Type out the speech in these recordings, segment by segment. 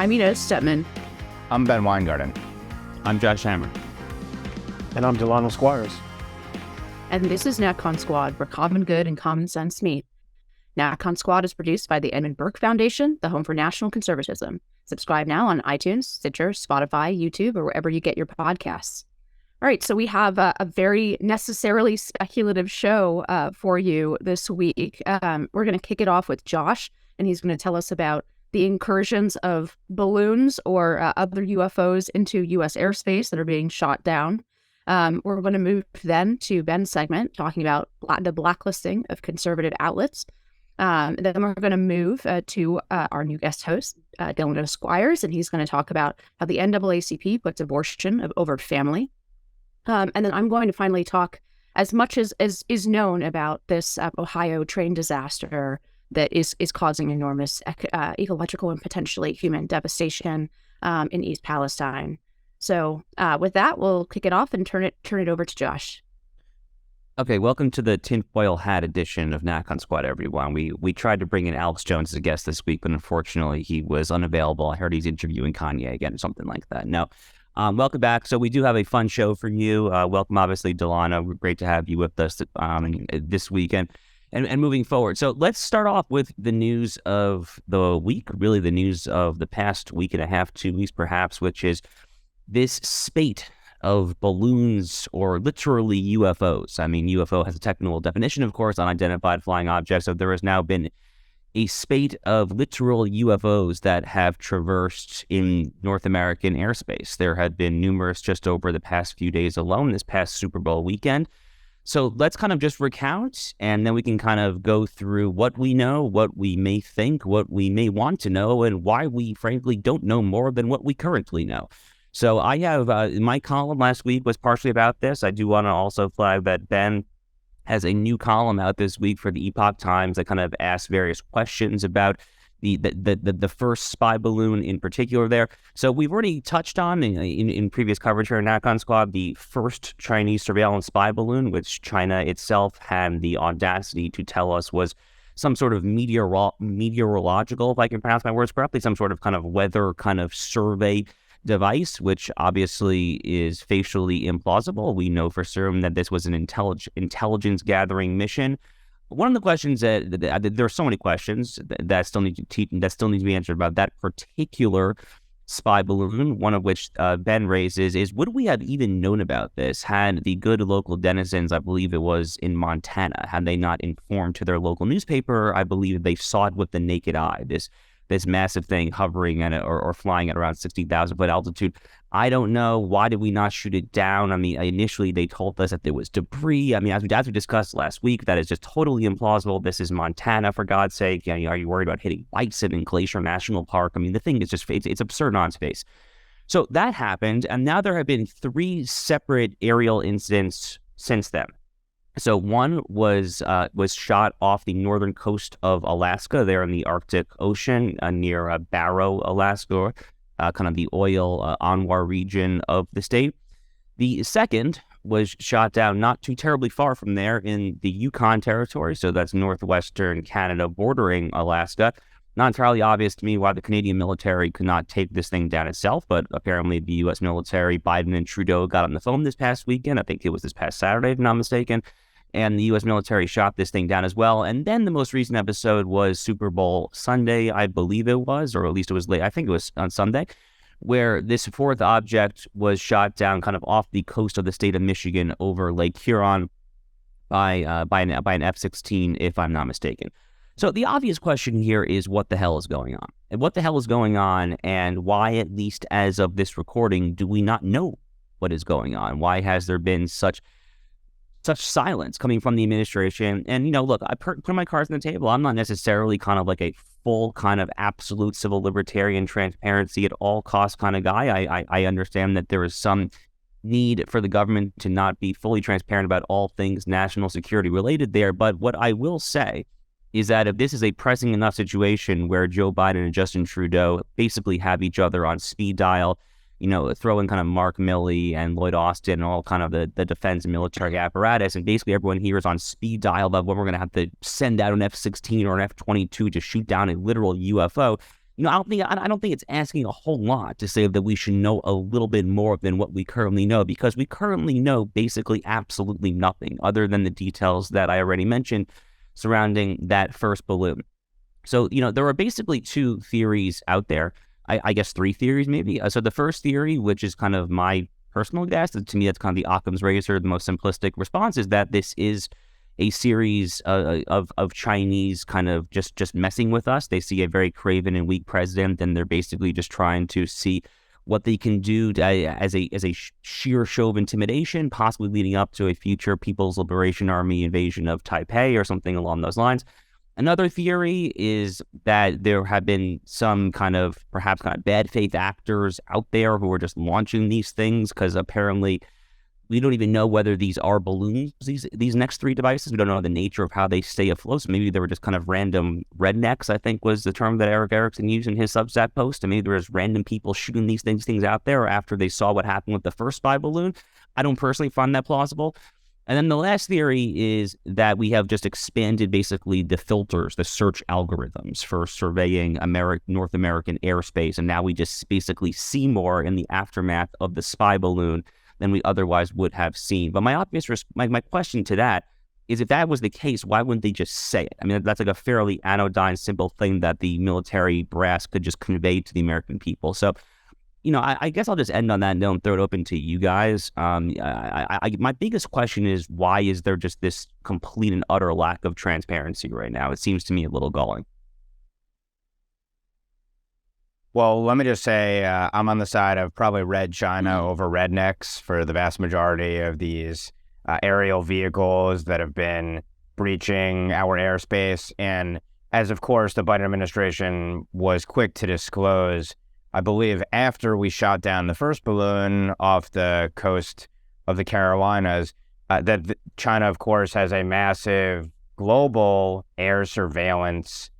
I'm Inez Stepman. I'm Ben Weingarten. I'm Josh Hammer. And I'm Delano Squires. And this is NatCon Squad, where common good and common sense meet. NatCon Squad is produced by the Edmund Burke Foundation, the home for national conservatism. Subscribe now on iTunes, Stitcher, Spotify, YouTube, or wherever you get your podcasts. All right, so we have a very necessarily speculative show for you this week. We're going to kick it off with Josh, and he's going to tell us about the incursions of balloons or other UFOs into U.S. airspace that are being shot down. We're going to move then to Ben's segment, talking about the blacklisting of conservative outlets. Then we're going to move to our new guest host, Delano Squires, and he's going to talk about how the NAACP puts abortion over family. And then I'm going to finally talk as much as is known about this Ohio train disaster that is causing enormous ecological and potentially human devastation in East Palestine. So with that, we'll kick it off and turn it over to Josh. Okay, welcome to the tinfoil hat edition of NatCon Squad, everyone. We tried to bring in Alex Jones as a guest this week, but unfortunately he was unavailable. I heard he's interviewing Kanye again, or something like that. No. Welcome back. So we do have a fun show for you. Welcome, obviously, Delano. Great to have you with us this weekend and moving forward. So let's start off with the news of the week, really the news of the past week and a half, 2 weeks perhaps, which is this spate of balloons or literally UFOs. I mean, UFO has a technical definition, of course, unidentified flying objects. So there has now been a spate of literal UFOs that have traversed in North American airspace. There have been numerous just over the past few days alone, this past Super Bowl weekend. So let's kind of just recount, and then we can kind of go through what we know, what we may think, what we may want to know, and why we frankly don't know more than what we currently know. So I have, my column last week was partially about this. I do want to also flag that Ben has a new column out this week for the Epoch Times that kind of asks various questions about the first spy balloon in particular there. So we've already touched on in previous coverage here in NatCon Squad the first Chinese surveillance spy balloon, which China itself had the audacity to tell us was some sort of meteorological, if I can pronounce my words correctly, some sort of kind of weather kind of survey device, which obviously is facially implausible. We know for certain that this was an intelligence gathering mission. One of the questions that there are so many questions that still need to be answered about that particular spy balloon. One of which Ben raises is, would we have even known about this had the good local denizens, I believe it was in Montana, had they not informed to their local newspaper? I believe they saw it with the naked eye. This massive thing hovering at or flying at around 60,000 foot altitude. I don't know. Why did we not shoot it down? I mean, initially they told us that there was debris. I mean, as we discussed last week, that is just totally implausible. This is Montana, for God's sake. You know, are you worried about hitting bison in Glacier National Park? I mean, the thing is just, it's absurd on its face. So that happened, and now there have been 3 separate aerial incidents since then. So one was shot off the northern coast of Alaska, there in the Arctic Ocean, near Barrow, Alaska, kind of the oil Anwar region of the state. The second was shot down not too terribly far from there in the Yukon Territory, so that's northwestern Canada bordering Alaska. Not entirely obvious to me why the Canadian military could not take this thing down itself, but apparently the U.S. military, Biden and Trudeau, got on the phone this past weekend. I think it was this past Saturday, if I'm not mistaken. And the U.S. military shot this thing down as well. And then the most recent episode was Super Bowl Sunday, I believe it was, or at least it was late. I think it was on Sunday, where this fourth object was shot down kind of off the coast of the state of Michigan over Lake Huron by an F-16, if I'm not mistaken. So the obvious question here is, what the hell is going on? And what the hell is going on, and why, at least as of this recording, do we not know what is going on? Why has there been such silence coming from the administration? And, you know, look, I put my cards on the table. I'm not necessarily kind of like a full kind of absolute civil libertarian transparency at all costs kind of guy. I understand that there is some need for the government to not be fully transparent about all things national security related there. But what I will say is that if this is a pressing enough situation where Joe Biden and Justin Trudeau basically have each other on speed dial, you know, throw in kind of Mark Milley and Lloyd Austin and all kind of the defense and military apparatus, and basically everyone here is on speed dial about when we're going to have to send out an F-16 or an F-22 to shoot down a literal UFO. I don't think it's asking a whole lot to say that we should know a little bit more than what we currently know, because we currently know basically absolutely nothing other than the details that I already mentioned surrounding that first balloon. So, there are basically two theories out there. I guess three theories maybe. So the first theory, which is kind of my personal guess, to me that's kind of the Occam's razor, the most simplistic response, is that this is a series of Chinese kind of just messing with us. They see a very craven and weak president, and they're basically just trying to see what they can do as a sheer show of intimidation, possibly leading up to a future People's Liberation Army invasion of Taipei or something along those lines. Another theory is that there have been some perhaps bad faith actors out there who are just launching these things, because apparently we don't even know whether these are balloons, these next three devices. We don't know the nature of how they stay afloat. So maybe they were just kind of random rednecks, I think was the term that Eric Erickson used in his Substack post. And maybe there was random people shooting these things out there after they saw what happened with the first spy balloon. I don't personally find that plausible. And then the last theory is that we have just expanded basically the filters, the search algorithms for surveying North American airspace. And now we just basically see more in the aftermath of the spy balloon than we otherwise would have seen. But my question to that is, if that was the case, why wouldn't they just say it? I mean, that's like a fairly anodyne, simple thing that the military brass could just convey to the American people. So, I guess I'll just end on that note and throw it open to you guys. My biggest question is, why is there just this complete and utter lack of transparency right now? It seems to me a little galling. Well, let me just say I'm on the side of probably red China over rednecks for the vast majority of these aerial vehicles that have been breaching our airspace. And as, of course, the Biden administration was quick to disclose, I believe after we shot down the first balloon off the coast of the Carolinas, that China, of course, has a massive global air surveillance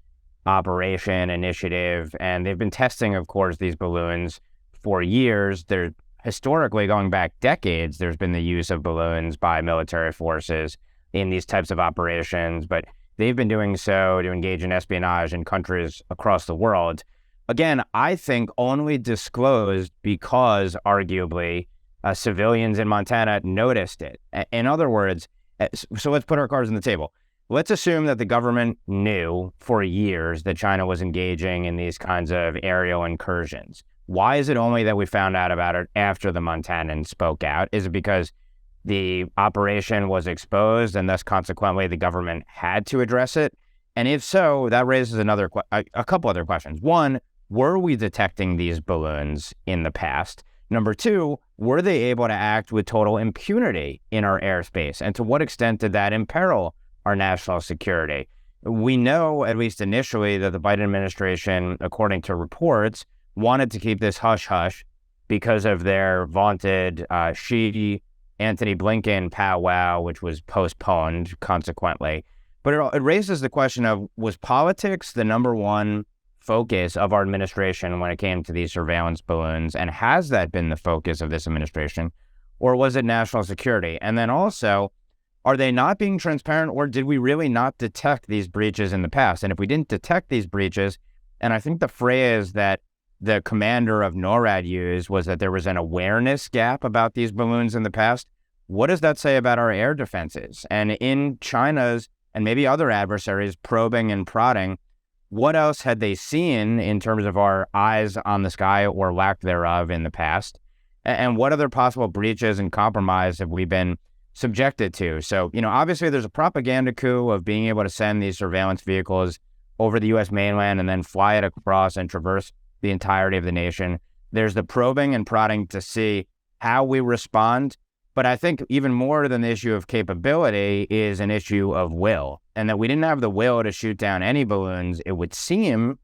operation initiative, and they've been testing, of course, these balloons for years. They're historically, going back decades, there's been the use of balloons by military forces in these types of operations, but they've been doing so to engage in espionage in countries across the world. Again, I think only disclosed because, arguably, civilians in Montana noticed it. In other words, so let's put our cards on the table. Let's assume that the government knew for years that China was engaging in these kinds of aerial incursions. Why is it only that we found out about it after the Montanans spoke out? Is it because the operation was exposed and thus consequently the government had to address it? And if so, that raises a couple other questions. One, were we detecting these balloons in the past? Number two, were they able to act with total impunity in our airspace? And to what extent did that imperil our national security? We know, at least initially, that the Biden administration, according to reports, wanted to keep this hush-hush because of their vaunted Xi-Antony Blinken powwow, which was postponed consequently. But it raises the question of, was politics the number one focus of our administration when it came to these surveillance balloons? And has that been the focus of this administration? Or was it national security? And then also, are they not being transparent, or did we really not detect these breaches in the past? And if we didn't detect these breaches, and I think the phrase that the commander of NORAD used was that there was an awareness gap about these balloons in the past, what does that say about our air defenses? And in China's and maybe other adversaries probing and prodding, what else had they seen in terms of our eyes on the sky or lack thereof in the past? And what other possible breaches and compromise have we been subjected to? So, obviously there's a propaganda coup of being able to send these surveillance vehicles over the U.S. mainland and then fly it across and traverse the entirety of the nation. There's the probing and prodding to see how we respond. But I think even more than the issue of capability is an issue of will, and that we didn't have the will to shoot down any balloons, it would seem,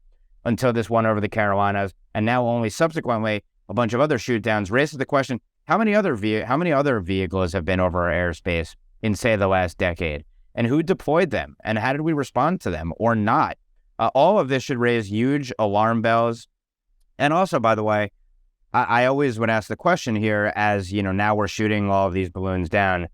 until this one over the Carolinas, and now only subsequently a bunch of other shoot downs, raises the question, how many other vehicles have been over our airspace in, say, the last decade? And who deployed them? And how did we respond to them or not? All of this should raise huge alarm bells. And also, by the way, I always would ask the question here, as now we're shooting all of these balloons down,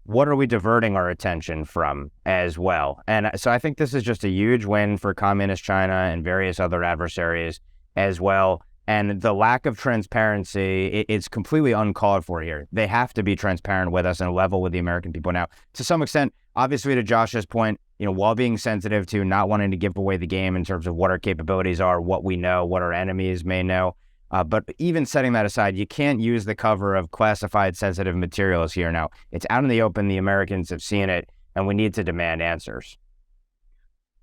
what are we diverting our attention from as well? And so I think this is just a huge win for communist China and various other adversaries as well. And the lack of transparency, it's completely uncalled for here. They have to be transparent with us and level with the American people. Now, to some extent, obviously to Josh's point, while being sensitive to not wanting to give away the game in terms of what our capabilities are, what we know, what our enemies may know. But even setting that aside, you can't use the cover of classified sensitive materials here. Now, it's out in the open. The Americans have seen it, and we need to demand answers.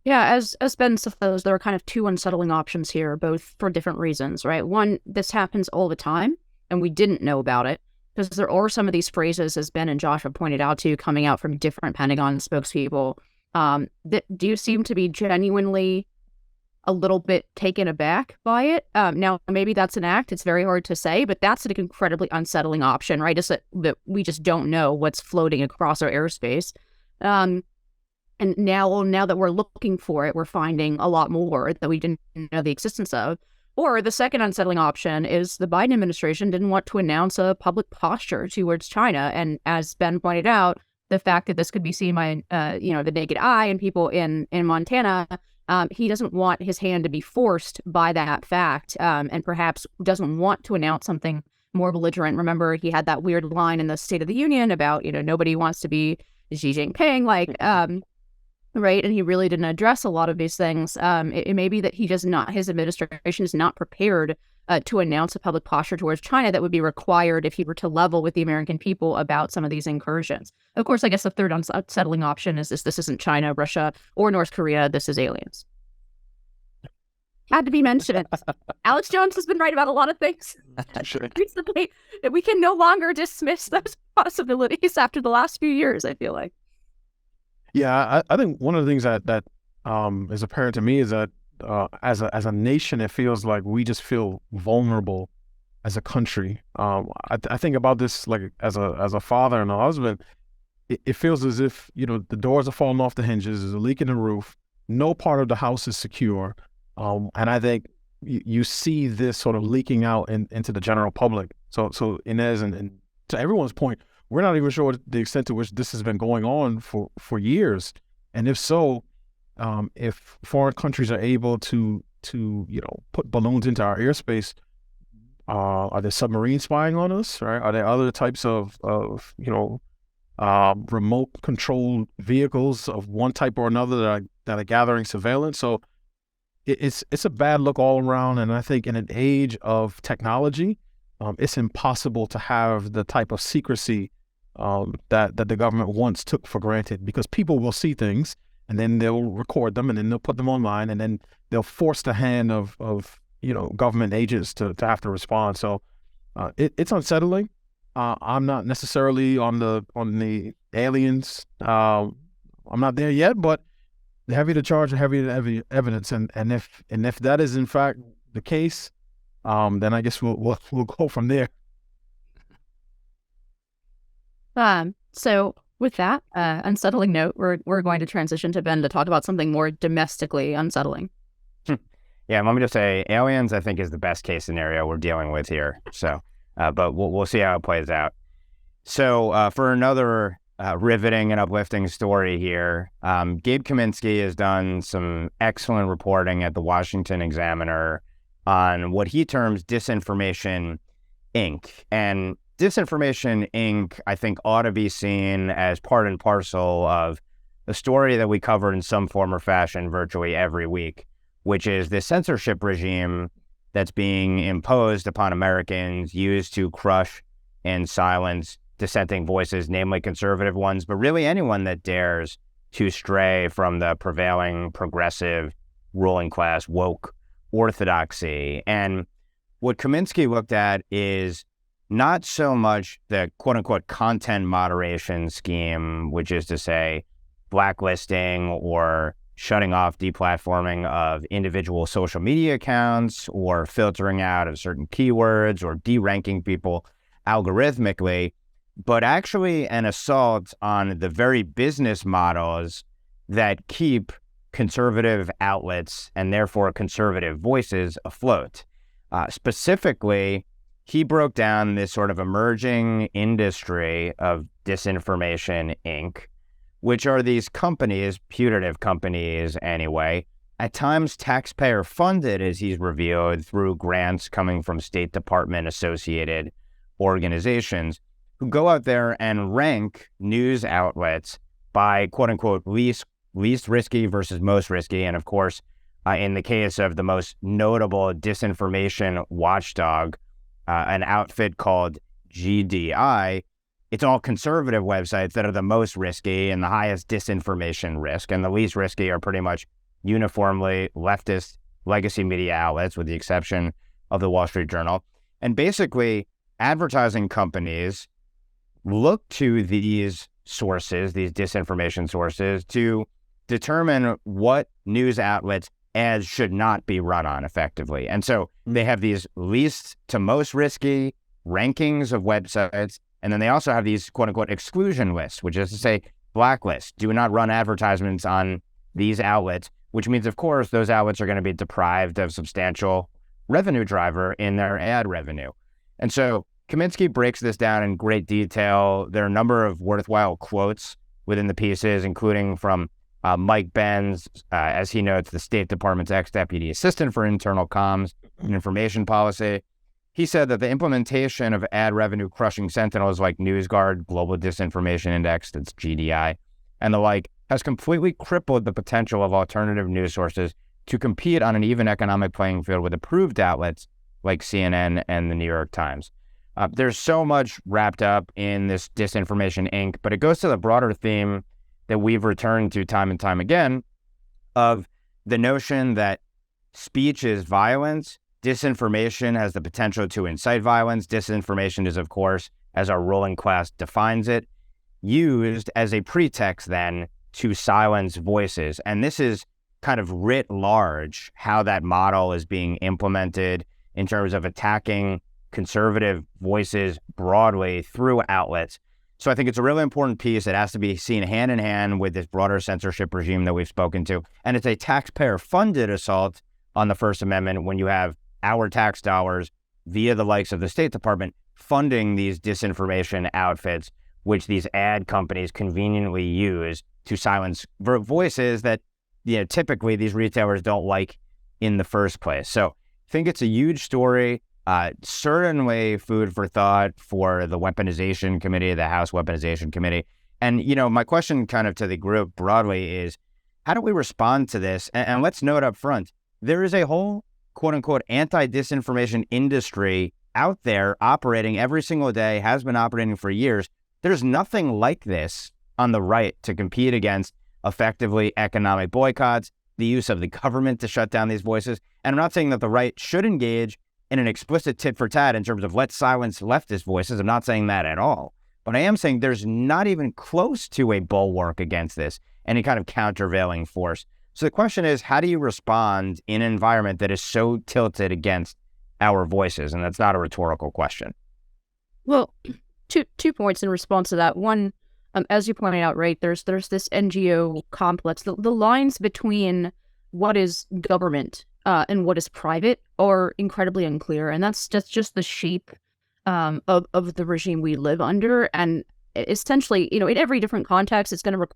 Yeah, as Ben says, there are kind of two unsettling options here, both for different reasons, right? One, this happens all the time, and we didn't know about it, because there are some of these phrases, as Ben and Josh have pointed out too, coming out from different Pentagon spokespeople that do seem to be genuinely a little bit taken aback by it. Now, maybe that's an act. It's very hard to say, but that's an incredibly unsettling option, right? Is that we just don't know what's floating across our airspace. And now that we're looking for it, we're finding a lot more that we didn't know the existence of. Or the second unsettling option is the Biden administration didn't want to announce a public posture towards China. And as Ben pointed out, the fact that this could be seen by, the naked eye and people in Montana, he doesn't want his hand to be forced by that fact, and perhaps doesn't want to announce something more belligerent. Remember, he had that weird line in the State of the Union about, nobody wants to be Xi Jinping, right? And he really didn't address a lot of these things. It may be that his administration is not prepared to announce a public posture towards China that would be required if he were to level with the American people about some of these incursions. Of course, I guess the third unsettling option is this isn't China, Russia, or North Korea. This is aliens. Had to be mentioned. Alex Jones has been right about a lot of things recently. We can no longer dismiss those possibilities after the last few years, I feel like. Yeah, I think one of the things that is apparent to me is that as a nation, it feels like we just feel vulnerable as a country. I think about this like as a father and a husband. It feels as if the doors are falling off the hinges. There's a leak in the roof. No part of the house is secure, and I think you see this sort of leaking out into the general public. So Inez and to everyone's point, we're not even sure the extent to which this has been going on for years, and if so, if foreign countries are able to put balloons into our airspace, are there submarine spying on us? Right? Are there other types of remote controlled vehicles of one type or another that are gathering surveillance? So it's a bad look all around, and I think in an age of technology, it's impossible to have the type of secrecy that the government once took for granted, because people will see things and then they'll record them and then they'll put them online and then they'll force the hand of government agents to have to respond. So it's unsettling. I'm not necessarily on the aliens. I'm not there yet, but the heavier the charge, the heavier the evidence, and if that is in fact the case, then I guess we'll go from there. So with that unsettling note, we're going to transition to Ben to talk about something more domestically unsettling. Yeah, let me just say, aliens, I think, is the best case scenario we're dealing with here. So, but we'll see how it plays out. So, for another riveting and uplifting story here, Gabe Kaminsky has done some excellent reporting at the Washington Examiner on what he terms Disinformation Inc. And Disinformation Inc., I think, ought to be seen as part and parcel of a story that we cover in some form or fashion virtually every week, which is the censorship regime that's being imposed upon Americans, used to crush and silence dissenting voices, namely conservative ones, but really anyone that dares to stray from the prevailing progressive ruling class woke orthodoxy. And what Kaminsky looked at is not so much the quote-unquote content moderation scheme, which is to say blacklisting or shutting off deplatforming of individual social media accounts or filtering out of certain keywords or deranking people algorithmically, but actually an assault on the very business models that keep conservative outlets and therefore conservative voices afloat. Specifically, he broke down this sort of emerging industry of Disinformation Inc., which are these companies, putative companies anyway, at times taxpayer funded, as he's revealed, through grants coming from State Department associated organizations, who go out there and rank news outlets by quote unquote least risky versus most risky. And of course, in the case of the most notable disinformation watchdog, an outfit called GDI, it's all conservative websites that are the most risky and the highest disinformation risk. And the least risky are pretty much uniformly leftist legacy media outlets, with the exception of the Wall Street Journal. And basically, advertising companies look to these sources, these disinformation sources, to determine what news outlets ads should not be run on effectively. And so they have these least to most risky rankings of websites. And then they also have these quote unquote exclusion lists, which is to say blacklist, do not run advertisements on these outlets, which means, of course, those outlets are going to be deprived of substantial revenue driver in their ad revenue. And so Kaminsky breaks this down in great detail. There are a number of worthwhile quotes within the pieces, including from Mike Benz, as he notes, the State Department's ex-deputy assistant for internal comms and information policy. He said that the implementation of ad revenue crushing sentinels like NewsGuard, Global Disinformation Index, that's GDI, and the like, has completely crippled the potential of alternative news sources to compete on an even economic playing field with approved outlets like CNN and the New York Times. There's so much wrapped up in this Disinformation Inc., but it goes to the broader theme that we've returned to time and time again of the notion that speech is violence. Disinformation has the potential to incite violence. Disinformation is, of course, as our ruling class defines it, used as a pretext then to silence voices. And this is kind of writ large how that model is being implemented in terms of attacking conservative voices broadly through outlets. So I think it's a really important piece. It has to be seen hand in hand with this broader censorship regime that we've spoken to. And it's a taxpayer-funded assault on the First Amendment when you have our tax dollars via the likes of the State Department funding these disinformation outfits, which these ad companies conveniently use to silence voices that, typically these retailers don't like in the first place. So I think it's a huge story. Certainly food for thought for the Weaponization Committee, the House Weaponization Committee. And, my question kind of to the group broadly is, how do we respond to this? And let's note up front, there is a whole quote unquote anti-disinformation industry out there operating every single day, has been operating for years. There's nothing like this on the right to compete against effectively economic boycotts, the use of the government to shut down these voices. And I'm not saying that the right should engage in an explicit tit for tat in terms of let's silence leftist voices. I'm not saying that at all. But I am saying there's not even close to a bulwark against this, any kind of countervailing force. So the question is, how do you respond in an environment that is so tilted against our voices? And that's not a rhetorical question. Well, two points in response to that. One, as you pointed out, right, there's this NGO complex. The lines between what is government and what is private are incredibly unclear, and that's just the shape of the regime we live under. And essentially, in every different context, it's going to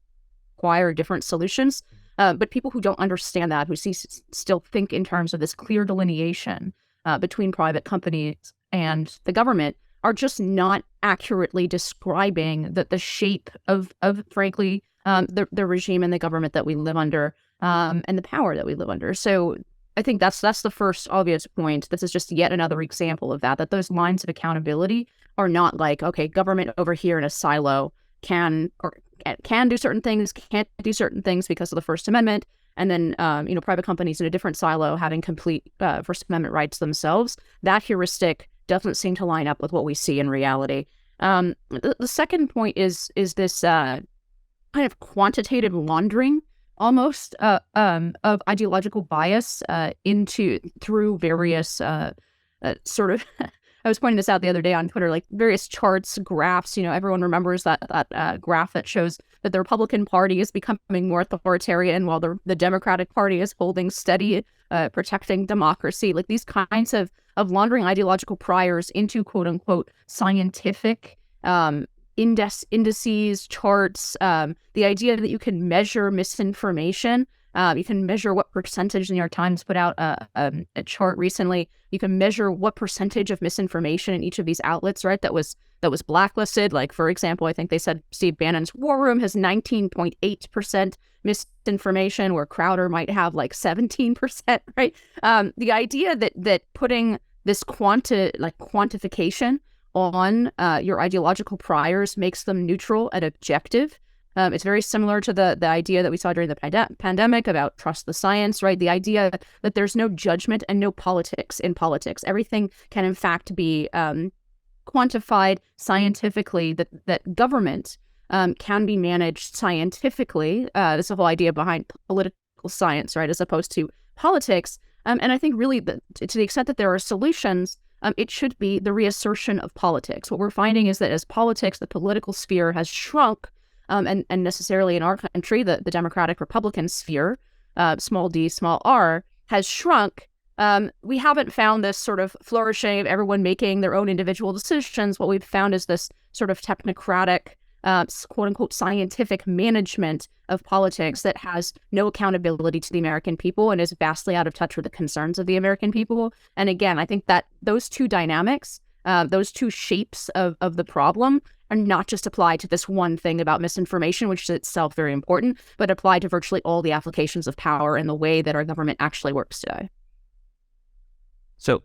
require different solutions. But people who don't understand that, who still think in terms of this clear delineation between private companies and the government, are just not accurately describing the shape of frankly, the regime and the government that we live under, and the power that we live under. So I think that's the first obvious point. This is just yet another example of that those lines of accountability are not like, okay, government over here in a silo can do certain things, can't do certain things because of the First Amendment, and then private companies in a different silo having complete First Amendment rights themselves. That heuristic doesn't seem to line up with what we see in reality. The second point is this kind of quantitative laundering almost of ideological bias through various sort of I was pointing this out the other day on Twitter, like various charts, graphs. Everyone remembers that graph that shows that the Republican Party is becoming more authoritarian while the Democratic Party is holding steady, protecting democracy. Like these kinds of laundering ideological priors into quote unquote scientific indices, charts, the idea that you can measure misinformation. You can measure what percentage. The New York Times put out a chart recently. You can measure what percentage of misinformation in each of these outlets, right, that was blacklisted. Like, for example, I think they said Steve Bannon's War Room has 19.8% misinformation, where Crowder might have like 17%, right? The idea that putting this quantification on your ideological priors makes them neutral and objective. It's very similar to the idea that we saw during the pandemic about trust the science, right? The idea that there's no judgment and no politics in politics. Everything can, in fact, be quantified scientifically, that government can be managed scientifically. This is the whole idea behind political science, right, as opposed to politics. And I think really to the extent that there are solutions, it should be the reassertion of politics. What we're finding is that as politics, the political sphere has shrunk, and necessarily in our country, the Democratic Republican sphere, small d, small r, has shrunk. We haven't found this sort of flourishing of everyone making their own individual decisions. What we've found is this sort of technocratic, quote unquote, scientific management of politics that has no accountability to the American people and is vastly out of touch with the concerns of the American people. And again, I think that those two dynamics, those two shapes of the problem are not just applied to this one thing about misinformation, which is itself very important, but applied to virtually all the applications of power and the way that our government actually works today. So,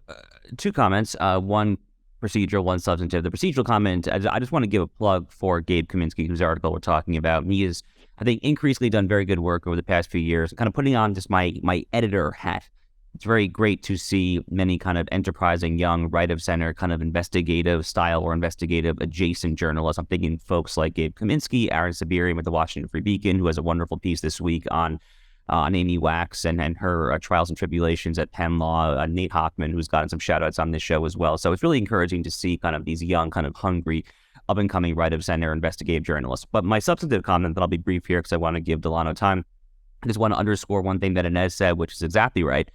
two comments, one procedural, one substantive. The procedural comment, I just want to give a plug for Gabe Kaminsky, whose article we're talking about. He has, I think, increasingly done very good work over the past few years, kind of putting on just my editor hat. It's very great to see many kind of enterprising, young, right-of-center kind of investigative style or investigative adjacent journalists. I'm thinking folks like Gabe Kaminsky, Aaron Sabirian with the Washington Free Beacon, who has a wonderful piece this week on Amy Wax and her trials and tribulations at Penn Law, Nate Hockman, who's gotten some shout-outs on this show as well. So it's really encouraging to see kind of these young, kind of hungry, up-and-coming right-of-center investigative journalists. But my substantive comment, that I'll be brief here because I want to give Delano time, I just want to underscore one thing that Inez said, which is exactly right,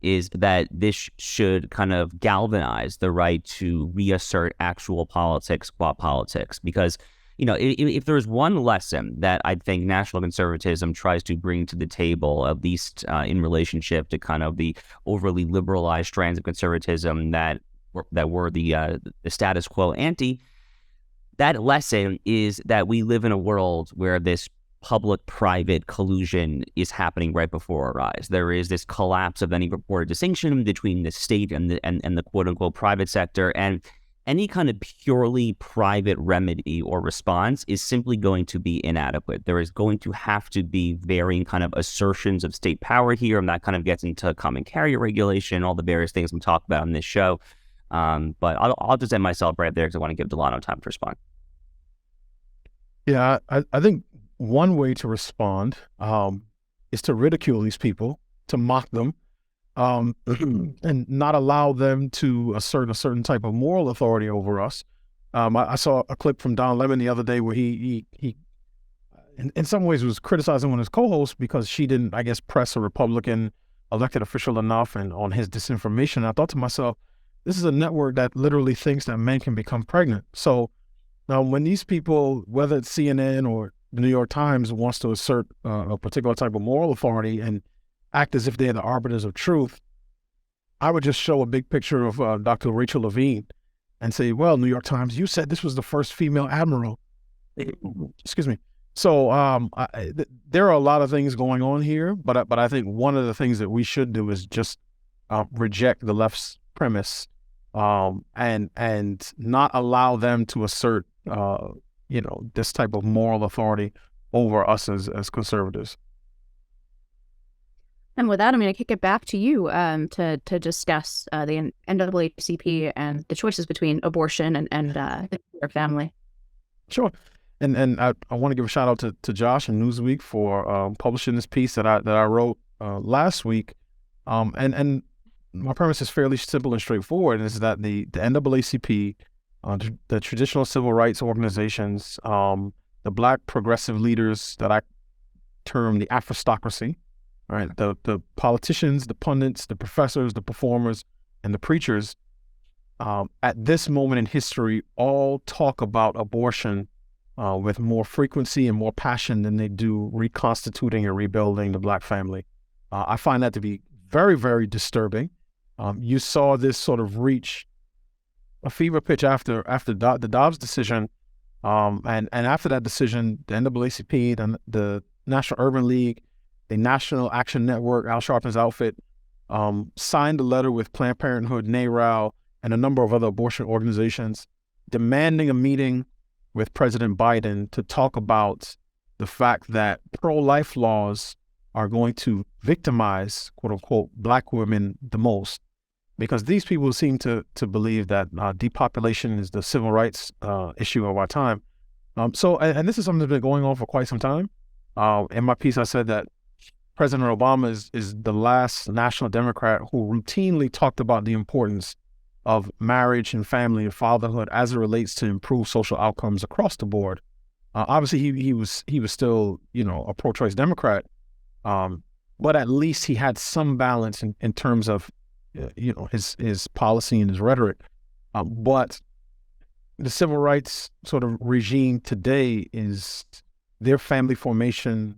is that this should kind of galvanize the right to reassert actual politics qua politics. Because, if there's one lesson that I think national conservatism tries to bring to the table, at least in relationship to kind of the overly liberalized strands of conservatism that were the status quo ante, that lesson is that we live in a world where this public-private collusion is happening right before our eyes. There is this collapse of any purported distinction between the state and the quote-unquote private sector, and any kind of purely private remedy or response is simply going to be inadequate. There is going to have to be varying kind of assertions of state power here, and that kind of gets into common carrier regulation, all the various things we talk about on this show. But I'll just end myself right there because I want to give Delano time to respond. Yeah, I think one way to respond is to ridicule these people, to mock them, and not allow them to assert a certain type of moral authority over us. I saw a clip from Don Lemon the other day where he in some ways was criticizing one of his co-hosts because she didn't, I guess, press a Republican elected official enough and on his disinformation. And I thought to myself, this is a network that literally thinks that men can become pregnant. So now when these people, whether it's CNN or the New York Times, wants to assert a particular type of moral authority and act as if they're the arbiters of truth, I would just show a big picture of Dr. Rachel Levine and say, well, New York Times, you said this was the first female admiral. Excuse me. So there are a lot of things going on here, but I think one of the things that we should do is just reject the left's premise and not allow them to assert this type of moral authority over us as conservatives. And with that, I'm going to kick it back to you to discuss the NAACP and the choices between abortion and their family. Sure. And I want to give a shout out to Josh and Newsweek for publishing this piece that I wrote last week. And my premise is fairly simple and straightforward. And is that the NAACP, the traditional civil rights organizations, the Black progressive leaders that I term the Afrostocracy, right? The politicians, the pundits, the professors, the performers, and the preachers, at this moment in history, all talk about abortion with more frequency and more passion than they do reconstituting and rebuilding the Black family. I find that to be very, very disturbing. You saw this sort of reach a fever pitch after the Dobbs decision, and after that decision, the NAACP, the National Urban League, the National Action Network, Al Sharpton's outfit, signed a letter with Planned Parenthood, NARAL, and a number of other abortion organizations, demanding a meeting with President Biden to talk about the fact that pro-life laws are going to victimize, quote unquote, Black women the most, because these people seem to believe that depopulation is the civil rights issue of our time. So this is something that's been going on for quite some time. In my piece, I said that President Obama is the last national Democrat who routinely talked about the importance of marriage and family and fatherhood as it relates to improved social outcomes across the board. Obviously, he was still, a pro-choice Democrat, but at least he had some balance in terms of, his policy and his rhetoric. But the civil rights sort of regime today is their family formation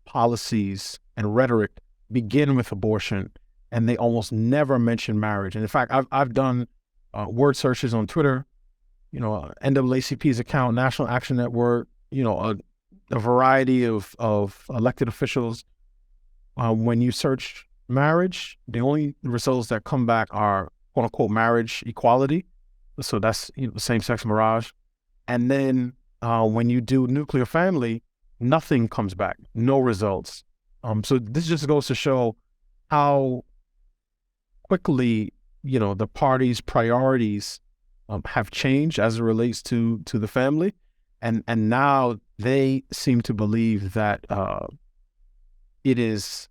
policies and rhetoric begin with abortion, and they almost never mention marriage. And in fact, I've done word searches on Twitter, NAACP's account, National Action Network, a variety of elected officials. When you search marriage, the only results that come back are quote unquote marriage equality. So that's same-sex marriage. And then when you do nuclear family, nothing comes back, no results. So this just goes to show how quickly, the party's priorities have changed as it relates to the family. And now they seem to believe that it is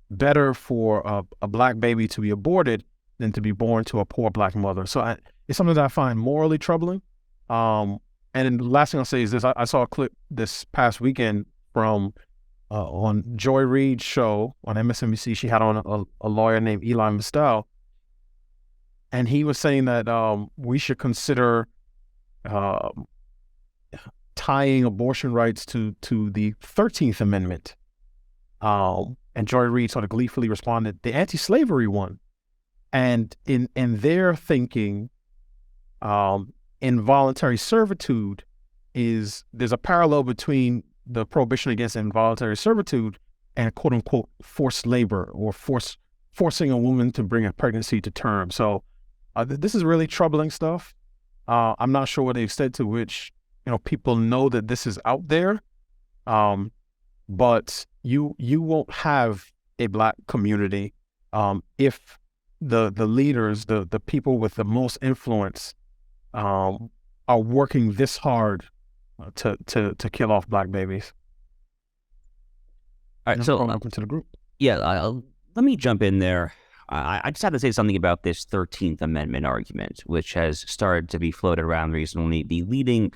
better for a Black baby to be aborted than to be born to a poor Black mother. So it's something that I find morally troubling. And then the last thing I'll say is this. I saw a clip this past weekend from on Joy Reid's show on MSNBC. She had on a lawyer named Eli Mistel. And he was saying that we should consider tying abortion rights to the 13th Amendment. And Joy Reid sort of gleefully responded, the anti-slavery one. And in their thinking, involuntary servitude there's a parallel between the prohibition against involuntary servitude and quote unquote forced labor or forcing a woman to bring a pregnancy to term. So this is really troubling stuff. I'm not sure what the extent to which people know that this is out there, but you won't have a Black community if the leaders, the people with the most influence, are working this hard to kill off Black babies. All right, so welcome to the group. Yeah, let me jump in there. I just had to say something about this 13th Amendment argument, which has started to be floated around recently. The leading,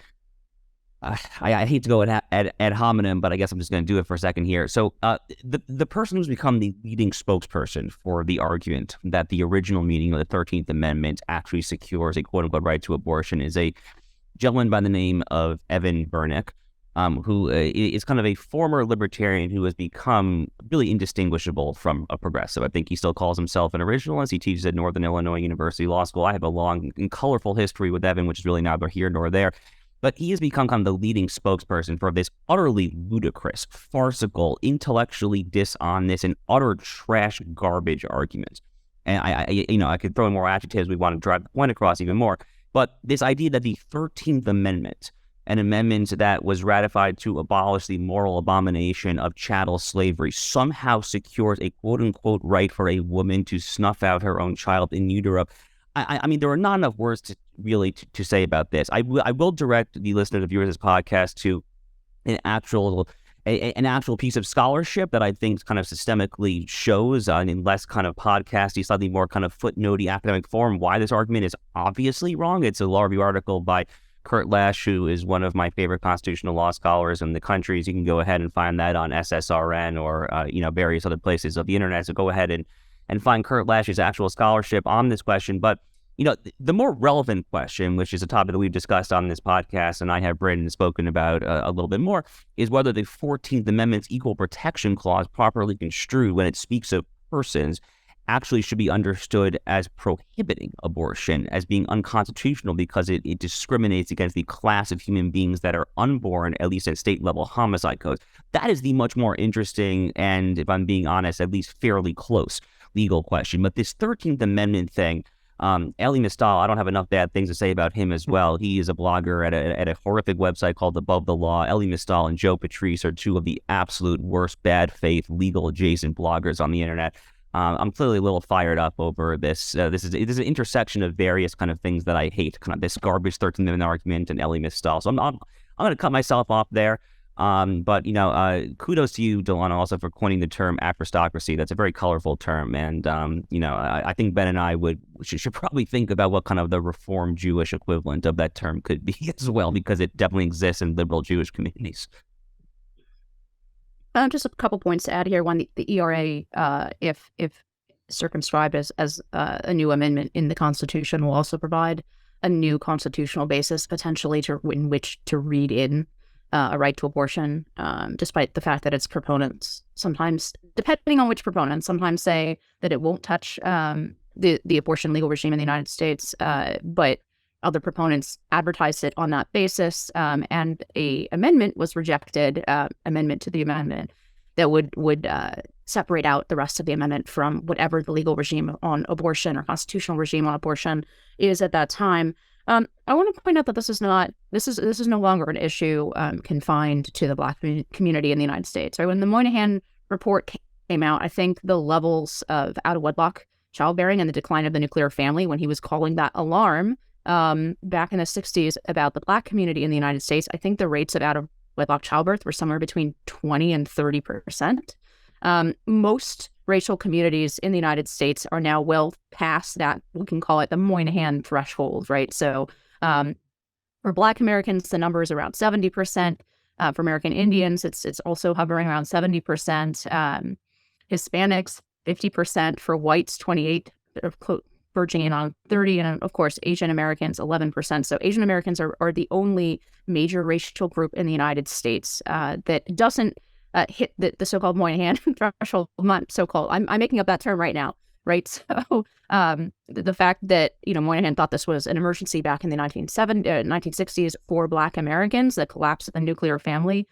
I hate to go ad hominem, but I guess I'm just going to do it for a second here. So the person who's become the leading spokesperson for the argument that the original meaning of the 13th Amendment actually secures a quote-unquote right to abortion is a gentleman by the name of Evan Burke, who is kind of a former libertarian who has become really indistinguishable from a progressive. I think he still calls himself an originalist. He teaches at Northern Illinois University Law School. I have a long and colorful history with Evan, which is really neither here nor there. But he has become kind of the leading spokesperson for this utterly ludicrous, farcical, intellectually dishonest, and utter trash garbage argument. And I could throw in more adjectives. We want to drive the point across even more. But this idea that the 13th Amendment, an amendment that was ratified to abolish the moral abomination of chattel slavery, somehow secures a quote-unquote right for a woman to snuff out her own child in utero. I mean, there are not enough words to say about this. I will direct the listener, the viewers of this podcast to an actual an actual piece of scholarship that I think kind of systemically shows in less kind of podcasty, slightly more kind of footnotey academic form why this argument is obviously wrong. It's a law review article by Kurt Lash, who is one of my favorite constitutional law scholars in the country. So you can go ahead and find that on SSRN or various other places of the internet. So go ahead and find Kurt Lash's actual scholarship on this question. But the more relevant question, which is a topic that we've discussed on this podcast, and I have written and spoken about a little bit more, is whether the 14th Amendment's Equal Protection Clause, properly construed when it speaks of persons, actually should be understood as prohibiting abortion, as being unconstitutional because it discriminates against the class of human beings that are unborn, at least at state-level homicide codes. That is the much more interesting and, if I'm being honest, at least fairly close legal question. But this 13th Amendment thing, Elie Mystal, I don't have enough bad things to say about him as well. He is a blogger at a horrific website called Above the Law. Elie Mystal and Joe Patrice are two of the absolute worst bad faith legal adjacent bloggers on the internet. I'm clearly a little fired up over this. This is an intersection of various kind of things that I hate, kind of this garbage 13th Amendment argument and Elie Mystal. So I'm going to cut myself off there. But kudos to you, Delano, also for coining the term apristocracy. That's a very colorful term, and I think Ben and I should probably think about what kind of the Reformed Jewish equivalent of that term could be as well, because it definitely exists in liberal Jewish communities. Just a couple points to add here. One, the ERA, if circumscribed as a new amendment in the Constitution, will also provide a new constitutional basis potentially in which to read in a right to abortion, despite the fact that its proponents sometimes, depending on which proponents, sometimes say that it won't touch the abortion legal regime in the United States, but other proponents advertised it on that basis, and a amendment was rejected, amendment to the amendment, that would separate out the rest of the amendment from whatever the legal regime on abortion or constitutional regime on abortion is at that time. I want to point out that this is no longer an issue confined to the Black community in the United States. Right? When the Moynihan report came out, I think the levels of out-of-wedlock childbearing and the decline of the nuclear family, when he was calling that alarm back in the 60s about the Black community in the United States, I think the rates of out-of-wedlock childbirth were somewhere between 20 and 30%. Most racial communities in the United States are now well past that, we can call it the Moynihan threshold, right? So for Black Americans, the number is around 70%. For American Indians, it's also hovering around 70%. Hispanics, 50%. For whites, 28%, verging in on 30%. And of course, Asian Americans, 11%. So Asian Americans are the only major racial group in the United States that doesn't hit the so-called Moynihan threshold. I'm making up that term right now, right? So the fact that Moynihan thought this was an emergency back in the 1960s for Black Americans, the collapse of the nuclear family.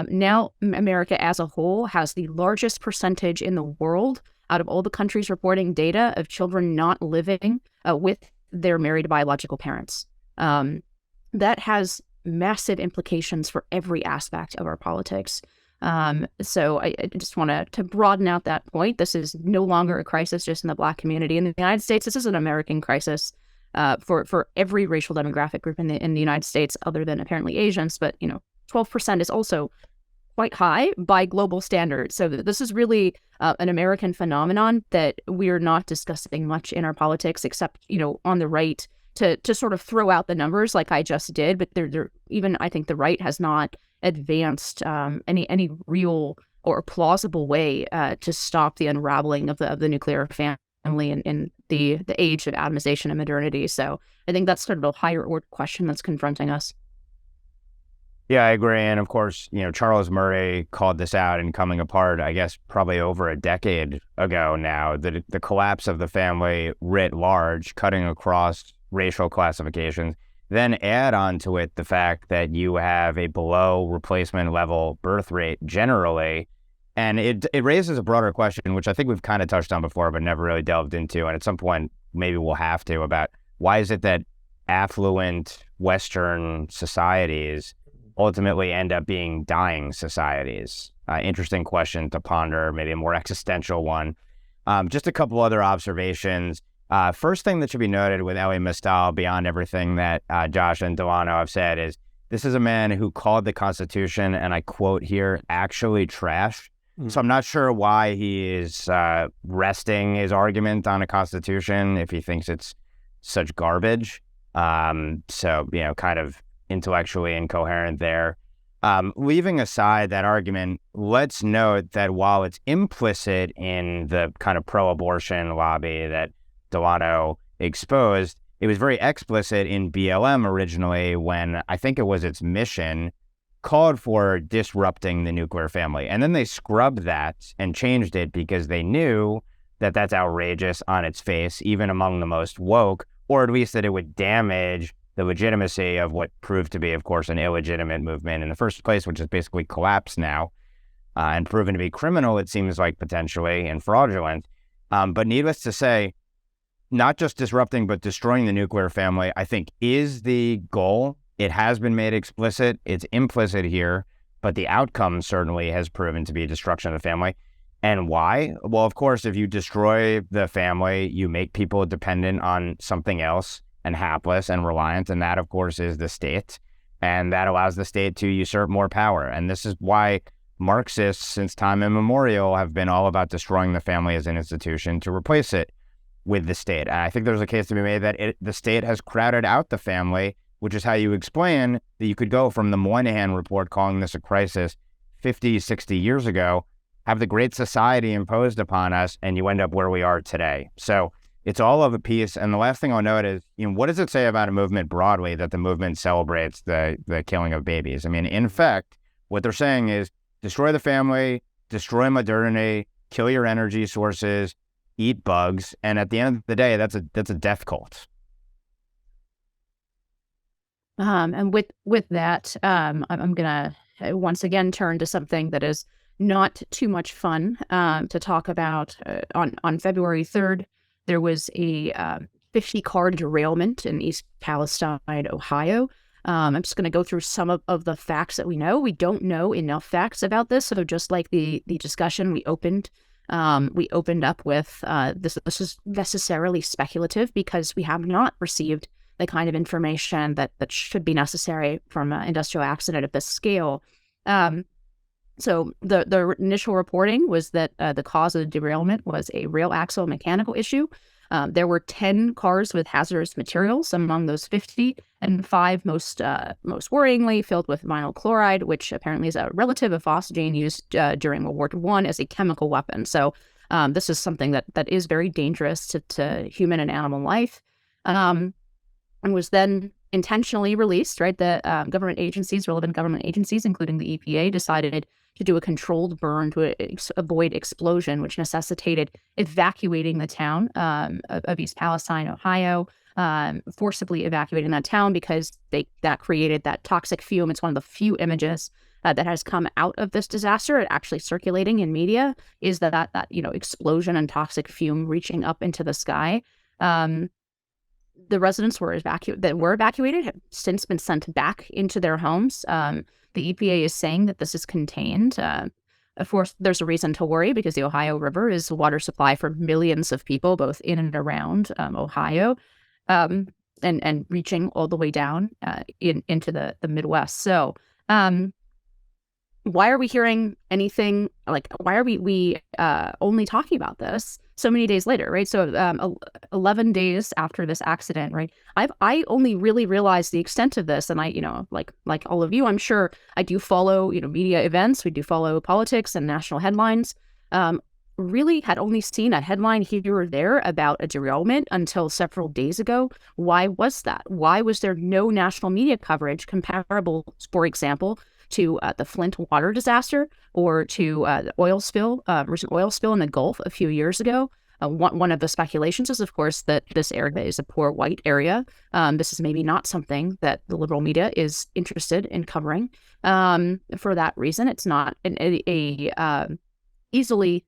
Now America as a whole has the largest percentage in the world out of all the countries reporting data of children not living with their married biological parents. That has massive implications for every aspect of our politics. So I just want to broaden out that point. This is no longer a crisis just in the Black community in the United States. This is an American crisis for every racial demographic group in the United States, other than apparently Asians. But 12% is also quite high by global standards. So this is really an American phenomenon that we're not discussing much in our politics, except on the right to sort of throw out the numbers like I just did. But they're even, I think the right has not advanced any real or plausible way to stop the unraveling of the nuclear family in the age of atomization and modernity. So I think that's sort of a higher order question that's confronting us. Yeah, I agree. And of course, Charles Murray called this out in Coming Apart, I guess, probably over a decade ago now, the collapse of the family writ large, cutting across racial classifications. Then add on to it the fact that you have a below replacement level birth rate generally. And it raises a broader question, which I think we've kind of touched on before, but never really delved into. And at some point, maybe we'll have to, about why is it that affluent Western societies ultimately end up being dying societies? Interesting question to ponder, maybe a more existential one. Just a couple other observations. First thing that should be noted with Elie Mystal, beyond everything that Josh and Delano have said, is this is a man who called the Constitution, and I quote here, actually trash. So I'm not sure why he is resting his argument on a Constitution if he thinks it's such garbage. So, kind of intellectually incoherent there. Leaving aside that argument, let's note that while it's implicit in the kind of pro-abortion lobby that Delano exposed, it was very explicit in BLM originally when I think it was its mission called for disrupting the nuclear family. And then they scrubbed that and changed it because they knew that that's outrageous on its face, even among the most woke, or at least that it would damage the legitimacy of what proved to be, of course, an illegitimate movement in the first place, which has basically collapsed now and proven to be criminal, it seems like, potentially, and fraudulent. But needless to say, not just disrupting, but destroying the nuclear family, I think, is the goal. It has been made explicit. It's implicit here, but the outcome certainly has proven to be destruction of the family. And why? Well, of course, if you destroy the family, you make people dependent on something else and hapless and reliant. And that, of course, is the state. And that allows the state to usurp more power. And this is why Marxists, since time immemorial, have been all about destroying the family as an institution to replace it with the state. And I think there's a case to be made that the state has crowded out the family, which is how you explain that you could go from the Moynihan report calling this a crisis 50, 60 years ago, have the Great Society imposed upon us, and you end up where we are today. So it's all of a piece. And the last thing I'll note is, what does it say about a movement broadly that the movement celebrates the killing of babies? I mean, in fact, what they're saying is destroy the family, destroy modernity, kill your energy sources, eat bugs. And at the end of the day, that's a death cult. And with that, I'm going to once again turn to something that is not too much fun to talk about. On February 3rd, there was a 50-car derailment in East Palestine, Ohio. I'm just going to go through some of the facts that we know. We don't know enough facts about this, so just like the discussion we opened up with, this is necessarily speculative because we have not received the kind of information that should be necessary from an industrial accident of this scale. So the initial reporting was that the cause of the derailment was a rail axle mechanical issue. There were 10 cars with hazardous materials among those 50, and 5 most worryingly filled with vinyl chloride, which apparently is a relative of phosgene used during World War I as a chemical weapon. So this is something that is very dangerous to human and animal life. And was then intentionally released, right? The relevant government agencies, including the EPA, decided to do a controlled burn to avoid explosion, which necessitated evacuating the town of East Palestine, Ohio, forcibly evacuating that town because that created that toxic fume. It's one of the few images that has come out of this disaster, actually circulating in media, is that explosion and toxic fume reaching up into the sky. The residents that were evacuated have since been sent back into their homes. The EPA is saying that this is contained. Of course, there's a reason to worry because the Ohio River is a water supply for millions of people, both in and around Ohio, and reaching all the way down into the Midwest. So why are we hearing anything, why are we only talking about this so many days later, right? So 11 days after this accident, right? I only really realized the extent of this, and I, like all of you, I'm sure I do follow, media events. We do follow politics and national headlines. Really had only seen a headline here or there about a derailment until several days ago. Why was that? Why was there no national media coverage comparable, for example, to the Flint water disaster or to the recent oil spill in the Gulf a few years ago? One of the speculations is, of course, that this area is a poor white area. This is maybe not something that the liberal media is interested in covering. For that reason, it's not easily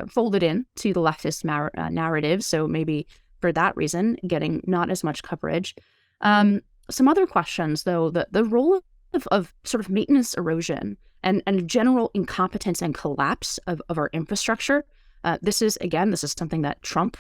folded in to the leftist narrative. So maybe for that reason, getting not as much coverage. Some other questions, though, the role of sort of maintenance erosion and general incompetence and collapse of our infrastructure. This is something that Trump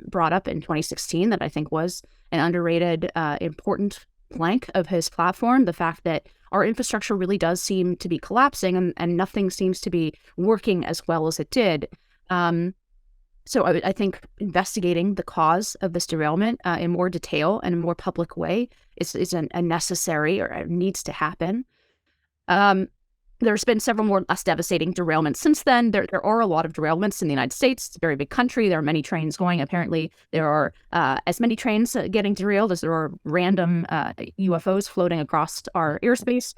brought up in 2016 that I think was an underrated, important plank of his platform. The fact that our infrastructure really does seem to be collapsing, and nothing seems to be working as well as it did. So I think investigating the cause of this derailment in more detail and in a more public way is a necessary, or needs to happen. There's been several more less devastating derailments since then. There are a lot of derailments in the United States. It's a very big country. There are many trains going. Apparently, there are as many trains getting derailed as there are random UFOs floating across our airspace.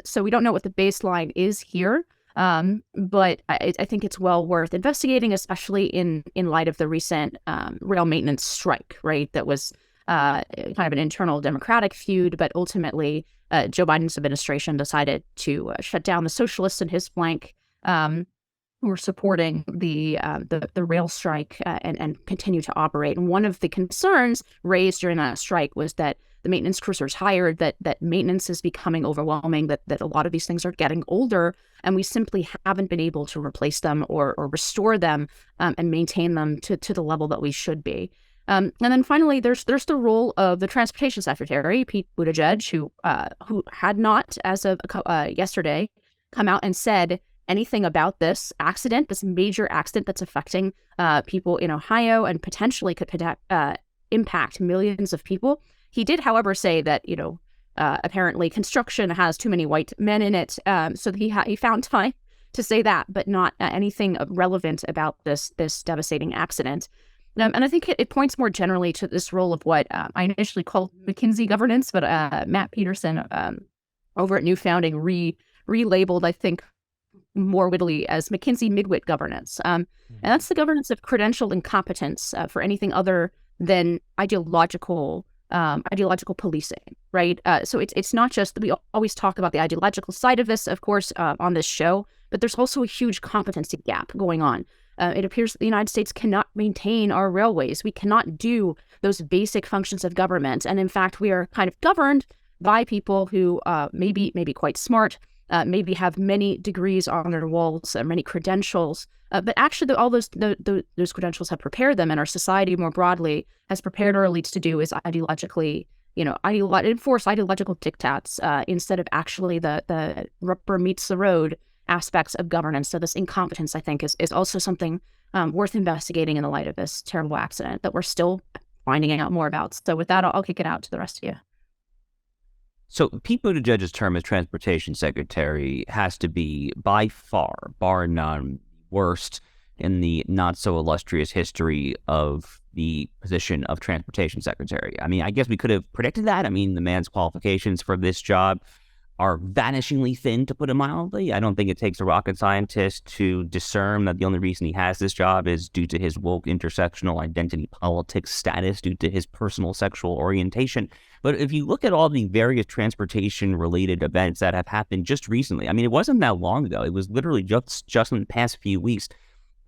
So we don't know what the baseline is here. But I think it's well worth investigating, especially in light of the recent rail maintenance strike, right? That was kind of an internal Democratic feud, but ultimately Joe Biden's administration decided to shut down the socialists in his flank who were supporting the rail strike and continue to operate. And one of the concerns raised during that strike was that the maintenance crews are tired, that maintenance is becoming overwhelming, that a lot of these things are getting older, and we simply haven't been able to replace them or restore them and maintain them to the level that we should be. And then finally, there's the role of the Transportation Secretary, Pete Buttigieg, who had not, as of yesterday, come out and said anything about this accident, this major accident that's affecting people in Ohio and potentially could impact millions of people. He did, however, say that, apparently construction has too many white men in it. So he found time to say that, but not anything relevant about this devastating accident. And I think it points more generally to this role of what I initially called McKinsey governance, but Matt Peterson over at New Founding relabeled, I think, more wittily as McKinsey midwit governance. And that's the governance of credentialed incompetence for anything other than ideological policing, right? So it's not just, we always talk about the ideological side of this, of course, on this show, but there's also a huge competency gap going on. It appears that the United States cannot maintain our railways. We cannot do those basic functions of government. And in fact, we are kind of governed by people who may be quite smart, maybe have many degrees on their walls, many credentials, but actually all those credentials have prepared them, and our society more broadly has prepared our elites to do is ideologically, enforce ideological diktats instead of actually the rubber meets the road aspects of governance. So this incompetence, I think, is also something worth investigating in the light of this terrible accident that we're still finding out more about. So with that, I'll kick it out to the rest of you. So Pete Buttigieg's term as Transportation Secretary has to be by far, bar none, worst in the not so illustrious history of the position of Transportation Secretary. I mean, I guess we could have predicted that. I mean, the man's qualifications for this job are vanishingly thin, to put it mildly. I don't think it takes a rocket scientist to discern that the only reason he has this job is due to his woke intersectional identity politics status, due to his personal sexual orientation. But if you look at all the various transportation-related events that have happened just recently, I mean, it wasn't that long ago. It was literally just in the past few weeks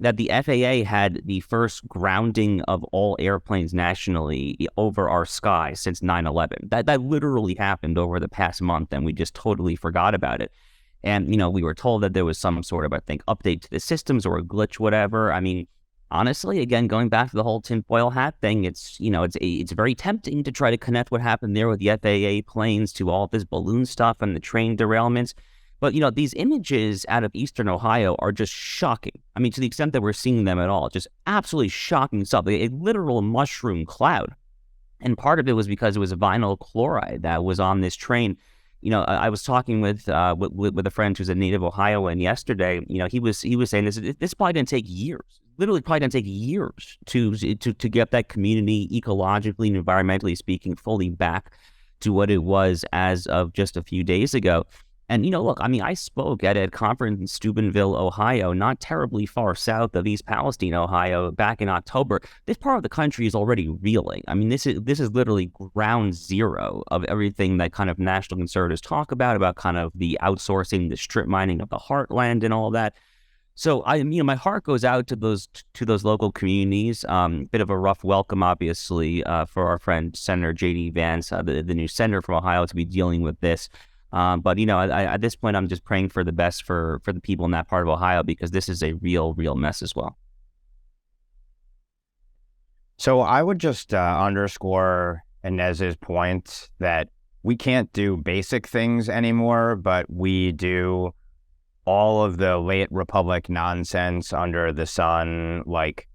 that the FAA had the first grounding of all airplanes nationally over our sky since 9/11. That literally happened over the past month, and we just totally forgot about it. And, we were told that there was some sort of, I think, update to the systems or a glitch, whatever. I mean, honestly, again, going back to the whole tinfoil hat thing, it's very tempting to try to connect what happened there with the FAA planes to all this balloon stuff and the train derailments. But, these images out of Eastern Ohio are just shocking. I mean, to the extent that we're seeing them at all, just absolutely shocking stuff. A literal mushroom cloud. And part of it was because it was vinyl chloride that was on this train. I was talking with a friend who's a native Ohioan yesterday. He was saying this probably didn't take years. Literally probably didn't take years to get that community ecologically and environmentally speaking fully back to what it was as of just a few days ago. And, look, I mean, I spoke at a conference in Steubenville, Ohio, not terribly far south of East Palestine, Ohio, back in October. This part of the country is already reeling. I mean, this is literally ground zero of everything that kind of national conservatives talk about kind of the outsourcing, the strip mining of the heartland and all that. So my heart goes out to those local communities. Bit of a rough welcome, obviously, for our friend Senator J.D. Vance, the new senator from Ohio, to be dealing with this. But at this point, I'm just praying for the best for the people in that part of Ohio, because this is a real mess as well. So I would just underscore Inez's point that we can't do basic things anymore, but we do all of the late Republic nonsense under the sun, like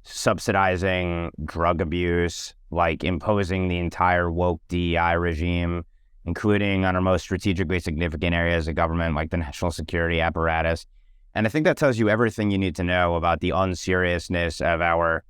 subsidizing drug abuse, like imposing the entire woke DEI regime, including on our most strategically significant areas of government, like the national security apparatus. And I think that tells you everything you need to know about the unseriousness of our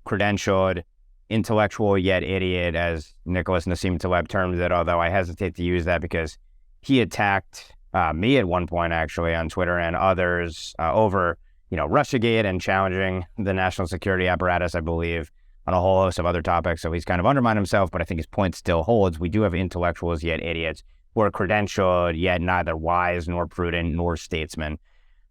credentialed, intellectual yet idiot, as Nicholas Nassim Taleb termed it, although I hesitate to use that because he attacked me at one point, actually, on Twitter and others over, Russiagate and challenging the national security apparatus, I believe, on a whole host of other topics. So he's kind of undermined himself, but I think his point still holds. We do have intellectuals yet idiots who are credentialed yet neither wise nor prudent nor statesmen.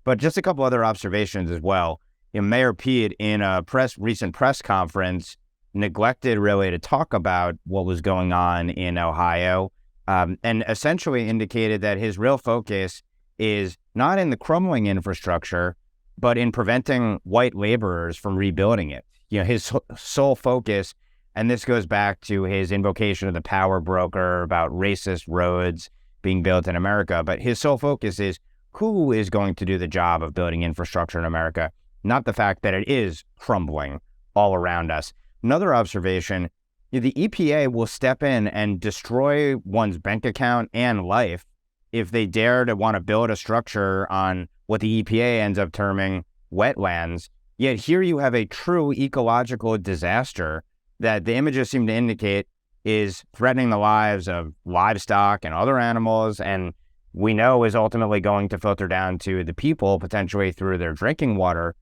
But just a couple other observations as well. Mayor Pete, in a recent press conference, neglected really to talk about what was going on in Ohio, and essentially indicated that his real focus is not in the crumbling infrastructure, but in preventing white laborers from rebuilding it. His sole focus, and this goes back to his invocation of the power broker about racist roads being built in America, but his sole focus is who is going to do the job of building infrastructure in America, not the fact that it is crumbling all around us. Another observation, the EPA will step in and destroy one's bank account and life if they dare to want to build a structure on what the EPA ends up terming wetlands. Yet here you have a true ecological disaster that the images seem to indicate is threatening the lives of livestock and other animals, and we know is ultimately going to filter down to the people, potentially through their drinking water.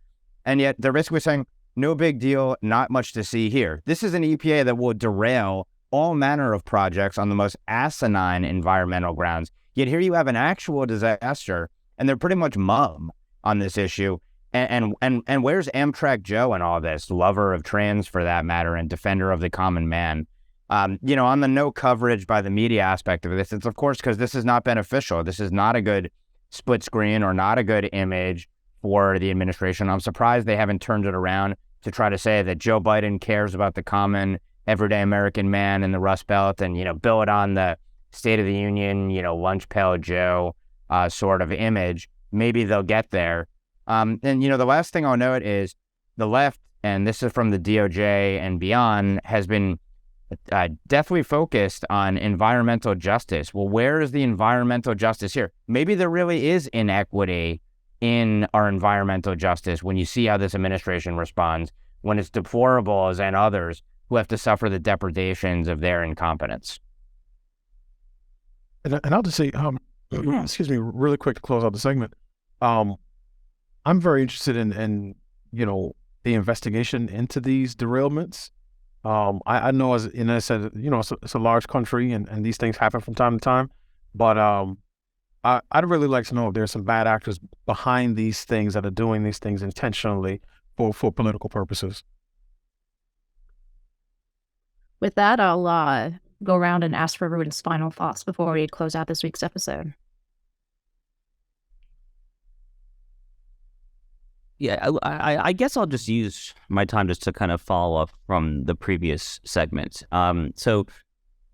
And yet they're basically saying, no big deal, not much to see here. This is an EPA that will derail all manner of projects on the most asinine environmental grounds. Yet here you have an actual disaster, and they're pretty much mum on this issue. And where's Amtrak Joe in all this, lover of trans for that matter, and defender of the common man? On the no coverage by the media aspect of this, it's of course because this is not beneficial. This is not a good split screen or not a good image for the administration. I'm surprised they haven't turned it around to try to say that Joe Biden cares about the common everyday American man in the Rust Belt and, build on the State of the Union, lunch pail Joe sort of image. Maybe they'll get there. And the last thing I'll note is the left, and this is from the DOJ and beyond, has been definitely focused on environmental justice. Well, where is the environmental justice here? Maybe there really is inequity in our environmental justice when you see how this administration responds, when it's deplorables and others who have to suffer the depredations of their incompetence. And I'll just say, excuse me, really quick to close out the segment. I'm very interested in the investigation into these derailments. I know, as Inez said, it's a large country and these things happen from time to time. But I'd really like to know if there's some bad actors behind these things that are doing these things intentionally for political purposes. With that, I'll go around and ask for everyone's final thoughts before we close out this week's episode. Yeah, I guess I'll just use my time just to kind of follow up from the previous segment. So,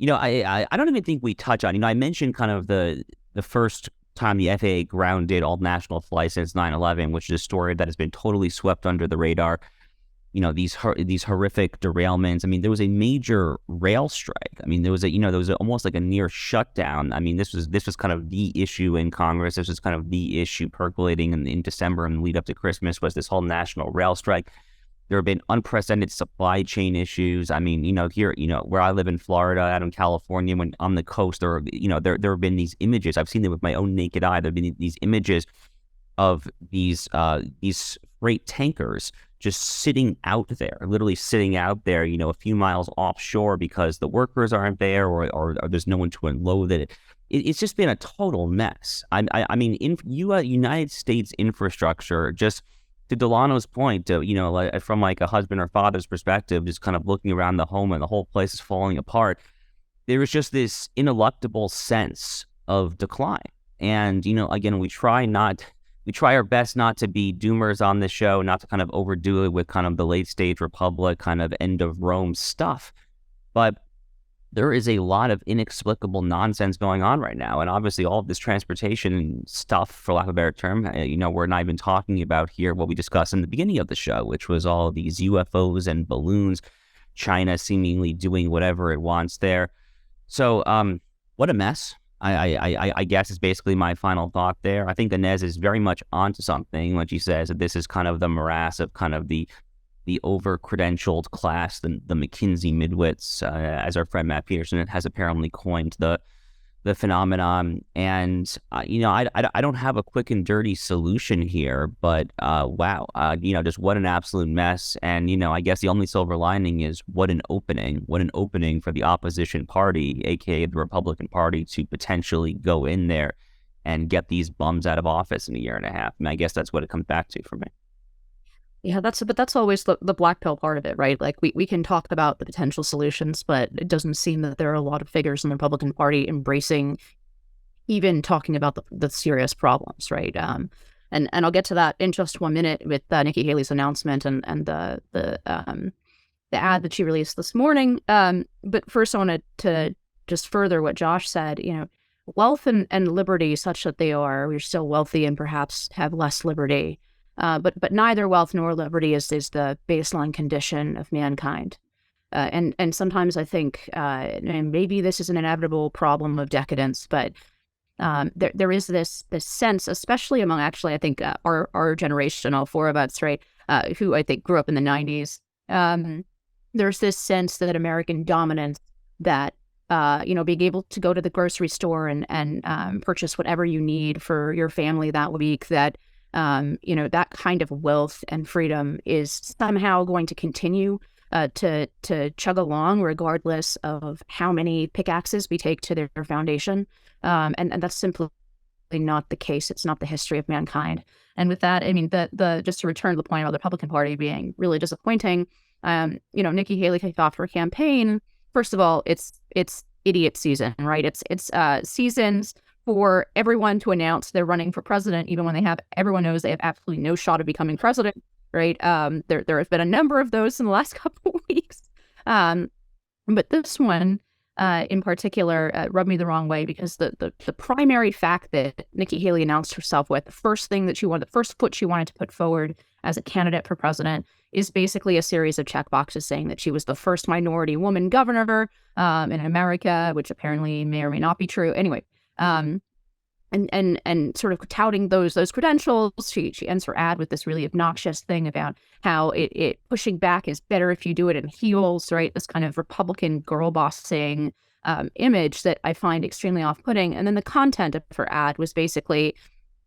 I don't even think we touch on, I mentioned kind of the first time the FAA grounded all national flights since 9/11, which is a story that has been totally swept under the radar. These horrific derailments. There was a major rail strike. There was almost like a near shutdown. This was kind of the issue in Congress. This was kind of the issue percolating in December and the lead up to Christmas was this whole national rail strike. There have been unprecedented supply chain issues. Here, where I live in Florida, out in California, when on the coast, there have been these images. I've seen them with my own naked eye. There have been these images of these freight tankers just sitting out there, literally sitting out there, a few miles offshore because the workers aren't there or there's no one to unload it. It's just been a total mess. United States infrastructure, just to Delano's point, from like a husband or father's perspective, just kind of looking around the home and the whole place is falling apart. There is just this ineluctable sense of decline. And, again, we try our best not to be doomers on this show, not to kind of overdo it with kind of the late stage republic, kind of end of Rome stuff. But there is a lot of inexplicable nonsense going on right now. And obviously all of this transportation stuff, for lack of a better term, we're not even talking about here what we discussed in the beginning of the show, which was all these UFOs and balloons, China seemingly doing whatever it wants there. So what a mess. I guess is basically my final thought there. I think Inez is very much onto something when she says that this is kind of the morass of kind of the over-credentialed class, the McKinsey midwits, as our friend Matt Peterson has apparently coined the phenomenon. And, I don't have a quick and dirty solution here, but wow, just what an absolute mess. And, I guess the only silver lining is what an opening for the opposition party, aka the Republican Party, to potentially go in there and get these bums out of office in a year and a half. I mean, I guess that's what it comes back to for me. Yeah, that's always the black pill part of it, right? Like we can talk about the potential solutions, but it doesn't seem that there are a lot of figures in the Republican Party embracing even talking about the serious problems, right? And I'll get to that in just 1 minute with Nikki Haley's announcement and the ad that she released this morning. But first, I wanted to just further what Josh said. Wealth and liberty, such that we're still wealthy and perhaps have less liberty. But neither wealth nor liberty is the baseline condition of mankind. And sometimes I think, and maybe this is an inevitable problem of decadence, but there is this sense, especially among I think our generation, all four of us, right, who I think grew up in the 90s. There's this sense that American dominance, that being able to go to the grocery store and purchase whatever you need for your family that week, that that kind of wealth and freedom is somehow going to continue to chug along, regardless of how many pickaxes we take to their foundation. And that's simply not the case. It's not the history of mankind. And with that, I mean, the just to return to the point about the Republican Party being really disappointing, Nikki Haley kicked off her campaign. First of all, it's idiot season, right? It's seasons for everyone to announce they're running for president, even when everyone knows they have absolutely no shot of becoming president, right? There have been a number of those in the last couple of weeks. But this one in particular rubbed me the wrong way, because the primary fact that Nikki Haley announced herself with, the first foot she wanted to put forward as a candidate for president, is basically a series of checkboxes saying that she was the first minority woman governor in America, which apparently may or may not be true. Anyway, and sort of touting those credentials, she ends her ad with this really obnoxious thing about how it pushing back is better if you do it in heels, right? This kind of Republican girl bossing image that I find extremely off-putting. And then the content of her ad was basically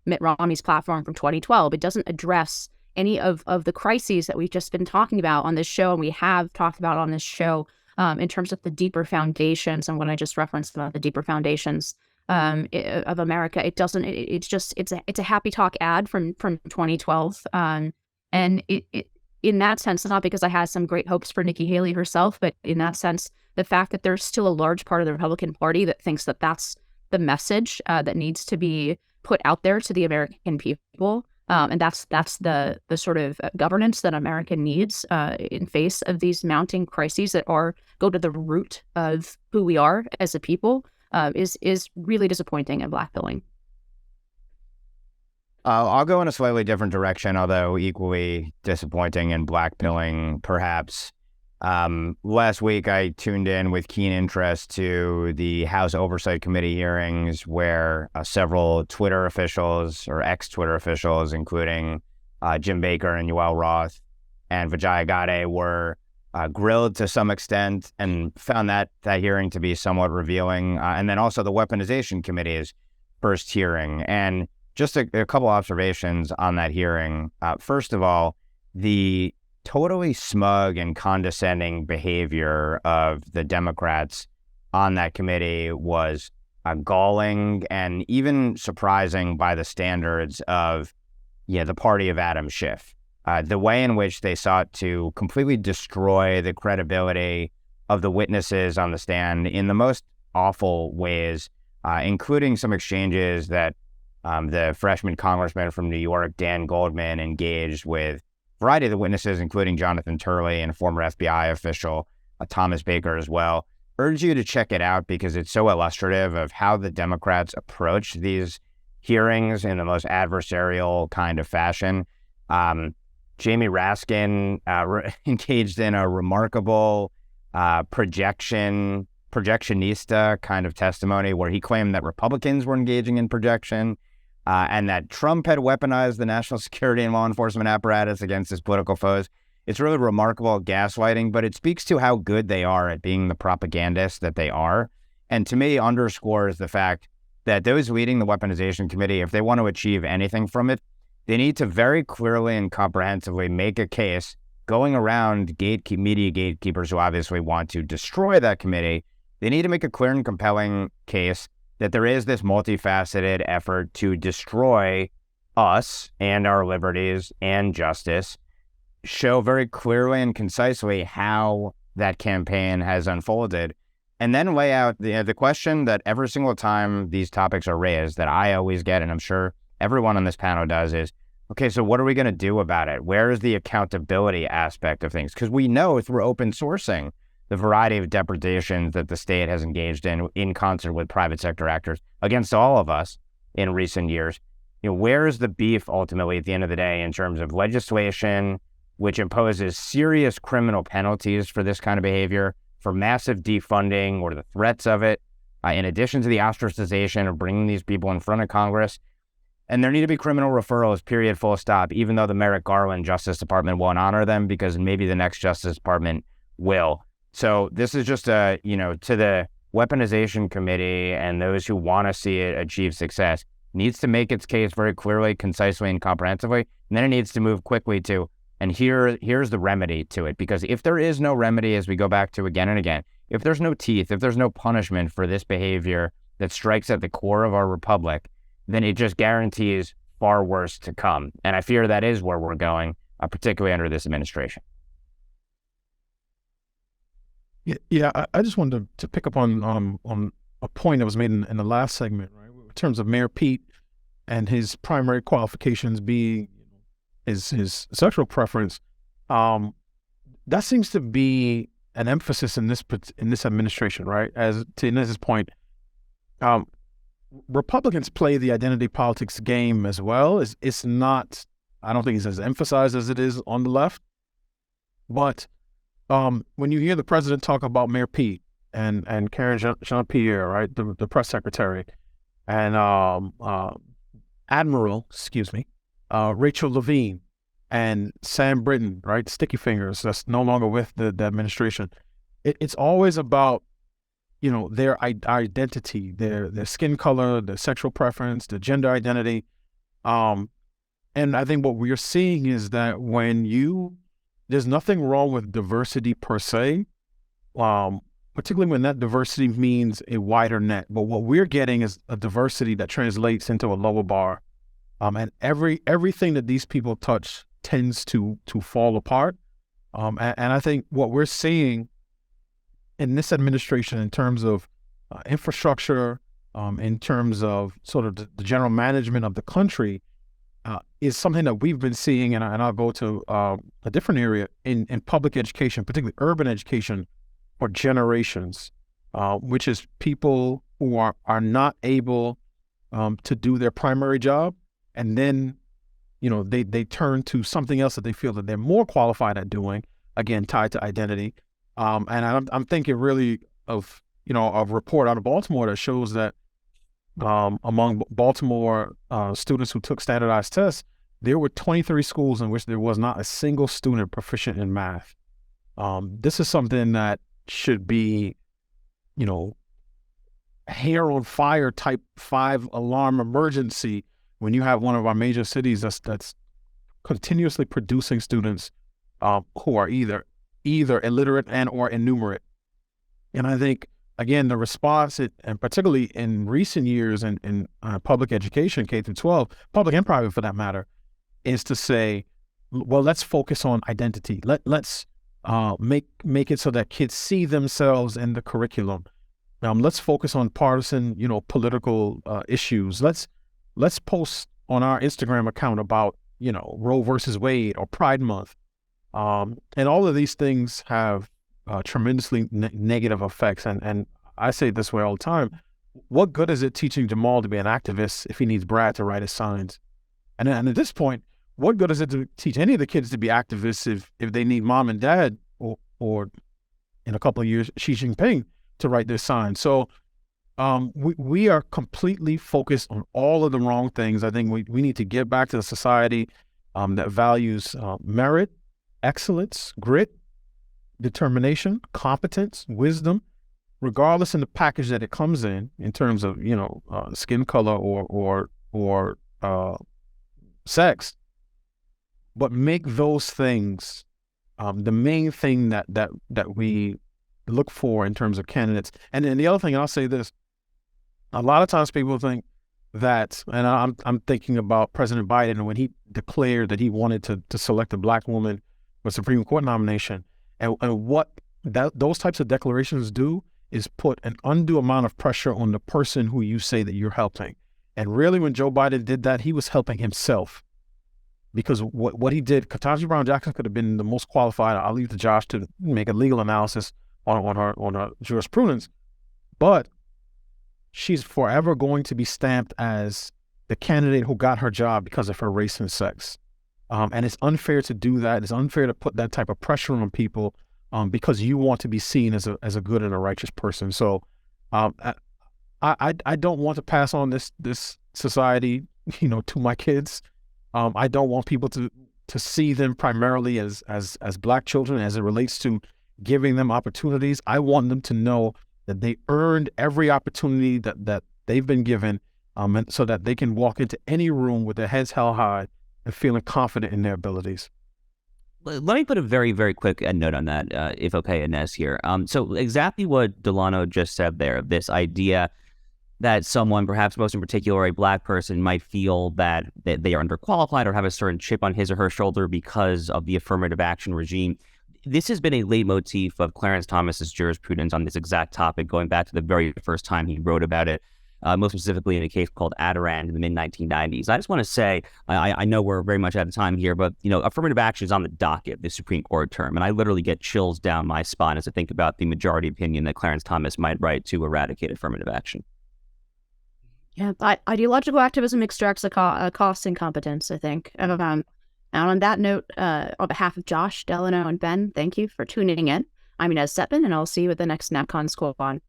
Mitt Romney's platform from 2012. It doesn't address any of the crises that we've just been talking about on this show, and we have talked about on this show in terms of the deeper foundations and what I just referenced about the deeper foundations of America. It doesn't. It's a happy talk ad from 2012, and it in that sense, not because I had some great hopes for Nikki Haley herself, but in that sense, the fact that there's still a large part of the Republican Party that thinks that that's the message that needs to be put out there to the American people. And that's the sort of governance that America needs in face of these mounting crises that go to the root of who we are as a people, is really disappointing and blackpilling. I'll go in a slightly different direction, although equally disappointing and blackpilling, perhaps. Last week, I tuned in with keen interest to the House Oversight Committee hearings, where several Twitter officials, or ex-Twitter officials, including Jim Baker and Yoel Roth and Vijaya Gadde, were grilled to some extent, and found that hearing to be somewhat revealing. And then also the Weaponization Committee's first hearing. And just a couple observations on that hearing. First of all, the totally smug and condescending behavior of the Democrats on that committee was galling and even surprising by the standards of the party of Adam Schiff. The way in which they sought to completely destroy the credibility of the witnesses on the stand in the most awful ways, including some exchanges that the freshman congressman from New York, Dan Goldman, engaged with a variety of the witnesses, including Jonathan Turley and a former FBI official, Thomas Baker as well. urge you to check it out because it's so illustrative of how the Democrats approach these hearings in the most adversarial kind of fashion. Jamie Raskin engaged in a remarkable projectionista kind of testimony where he claimed that Republicans were engaging in projection and that Trump had weaponized the national security and law enforcement apparatus against his political foes. It's really remarkable gaslighting, but it speaks to how good they are at being the propagandists that they are. And to me, underscores the fact that those leading the Weaponization Committee, if they want to achieve anything from it, they need to very clearly and comprehensively make a case going around media gatekeepers who obviously want to destroy that committee. They need to make a clear and compelling case that there is this multifaceted effort to destroy us and our liberties and justice, show very clearly and concisely how that campaign has unfolded, and then lay out the question that every single time these topics are raised that I always get, and I'm sure everyone on this panel does, is, okay, so what are we going to do about it? Where is the accountability aspect of things? Because we know through open sourcing the variety of depredations that the state has engaged in concert with private sector actors against all of us in recent years. Where is the beef ultimately at the end of the day in terms of legislation which imposes serious criminal penalties for this kind of behavior, for massive defunding or the threats of it, in addition to the ostracization of bringing these people in front of Congress? And there need to be criminal referrals, period, full stop, even though the Merrick Garland Justice Department won't honor them because maybe the next Justice Department will. So this is just to the Weaponization Committee and those who want to see it achieve success, needs to make its case very clearly, concisely, and comprehensively, and then it needs to move quickly to, and here's the remedy to it. Because if there is no remedy, as we go back to again and again, if there's no teeth, if there's no punishment for this behavior that strikes at the core of our republic, then it just guarantees far worse to come. And I fear that is where we're going, particularly under this administration. Yeah, I just wanted to pick up on a point that was made in the last segment, right? In terms of Mayor Pete and his primary qualifications being his sexual preference. That seems to be an emphasis in this administration, right? As to Inez's point, Republicans play the identity politics game as well. It's not, I don't think it's as emphasized as it is on the left. But when you hear the president talk about Mayor Pete and Karen Jean-Pierre, right, the press secretary, and Admiral, Rachel Levine, and Sam Britton, right, Sticky Fingers, that's no longer with the administration. It's always about, their identity, their skin color, their sexual preference, their gender identity. And I think what we're seeing is that there's nothing wrong with diversity per se, particularly when that diversity means a wider net. But what we're getting is a diversity that translates into a lower bar. And everything that these people touch tends to fall apart. And I think what we're seeing in this administration in terms of infrastructure, in terms of sort of the general management of the country, is something that we've been seeing, and I'll go to a different area in public education, particularly urban education, for generations, which is people who are not able to do their primary job, and then they turn to something else that they feel that they're more qualified at doing, again tied to identity. And I'm thinking really of a report out of Baltimore that shows that among Baltimore students who took standardized tests, there were 23 schools in which there was not a single student proficient in math. This is something that should be, hair on fire type 5-alarm emergency when you have one of our major cities that's continuously producing students who are either illiterate and or innumerate. And I think, again, the response, and particularly in recent years in public education, K through 12, public and private for that matter, is to say, well, let's focus on identity. Let's make it so that kids see themselves in the curriculum. Let's focus on partisan, political issues. Let's post on our Instagram account about, Roe versus Wade or Pride Month. And all of these things have tremendously negative effects. And I say it this way all the time: what good is it teaching Jamal to be an activist if he needs Brad to write his signs? And at this point, what good is it to teach any of the kids to be activists if they need mom and dad, or in a couple of years, Xi Jinping to write their signs? So we are completely focused on all of the wrong things. I think we need to get back to the society that values merit, excellence, grit, determination, competence, wisdom, regardless in the package that it comes in terms of skin color or sex, but make those things the main thing that we look for in terms of candidates. And then the other thing, and I'll say this: a lot of times people think that, and I'm thinking about President Biden when he declared that he wanted to select a Black woman for Supreme Court nomination, and what those types of declarations do is put an undue amount of pressure on the person who you say that you're helping. And really, when Joe Biden did that, he was helping himself, because what he did, Ketanji Brown Jackson could have been the most qualified. I'll leave to Josh to make a legal analysis on her jurisprudence, but she's forever going to be stamped as the candidate who got her job because of her race and sex. And it's unfair to do that. It's unfair to put that type of pressure on people because you want to be seen as a good and a righteous person. So I don't want to pass on this society, to my kids. I don't want people to see them primarily as Black children as it relates to giving them opportunities. I want them to know that they earned every opportunity that they've been given, and so that they can walk into any room with their heads held high and feeling confident in their abilities. Let me put a very, very quick note on that, if okay, Inez here. So exactly what Delano just said there, this idea that someone, perhaps most in particular a Black person, might feel that they are underqualified or have a certain chip on his or her shoulder because of the affirmative action regime. This has been a leitmotif of Clarence Thomas's jurisprudence on this exact topic, going back to the very first time he wrote about it, most specifically in a case called Adirond in the mid-1990s. I just want to say, I know we're very much out of time here, but affirmative action is on the docket this Supreme Court term, and I literally get chills down my spine as I think about the majority opinion that Clarence Thomas might write to eradicate affirmative action. Yeah, ideological activism extracts a cost and competence, I think. And on that note, on behalf of Josh, Delano, and Ben, thank you for tuning in. I'm Inez Stepman, and I'll see you at the next NatCon Squad.